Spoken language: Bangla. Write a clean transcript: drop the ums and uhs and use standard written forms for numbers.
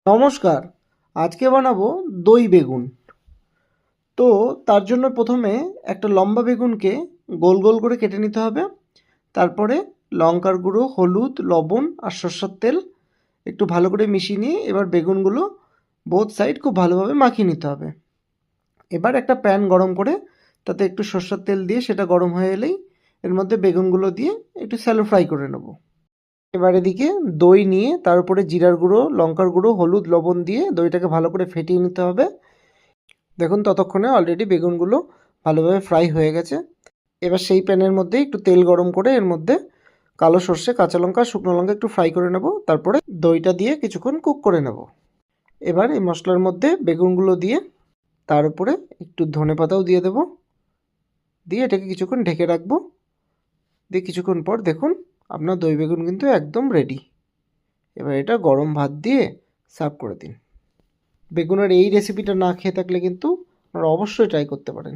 নমস্কার, আজকে বানাবো দই বেগুন। তো তার জন্য প্রথমে একটা লম্বা বেগুনকে গোল গোল করে কেটে নিতে হবে। তারপরে লঙ্কার গুঁড়ো, হলুদ, লবণ আর সরষের তেল একটু ভালো করে মিশিয়ে নিয়ে এবার বেগুনগুলো বোথ সাইড খুব ভালোভাবে মাখিয়ে নিতে হবে। এবার একটা প্যান গরম করে তাতে একটু সরষের তেল দিয়ে সেটা গরম হয়ে এলেই এর মধ্যে বেগুনগুলো দিয়ে একটু শ্যালো ফ্রাই করে নেব। এবার এদিকে দই নিয়ে তার উপরে জিরার গুঁড়ো, লঙ্কার গুঁড়ো, হলুদ, লবণ দিয়ে দইটাকে ভালো করে ফেটিয়ে নিতে হবে। দেখুন ততক্ষণে অলরেডি বেগুনগুলো ভালোভাবে ফ্রাই হয়ে গেছে। এবার সেই প্যানের মধ্যে একটু তেল গরম করে এর মধ্যে কালো সর্ষে, কাঁচা লঙ্কা, শুকনো লঙ্কা একটু ফ্রাই করে নেব। তারপরে দইটা দিয়ে কিছুক্ষণ কুক করে নেব। এবার এই মশলার মধ্যে বেগুনগুলো দিয়ে তার উপরে একটু ধনেপাতাও দিয়ে দেব, দিয়ে এটাকে কিছুক্ষণ ঢেকে রাখবো। দিয়ে কিছুক্ষণ পর দেখুন আপনার দই বেগুন কিন্তু একদম রেডি। এবার এটা গরম ভাত দিয়ে সার্ভ করে দিন। বেগুনের এই রেসিপিটা না খেয়ে থাকলে কিন্তু আপনারা অবশ্যই ট্রাই করতে পারেন।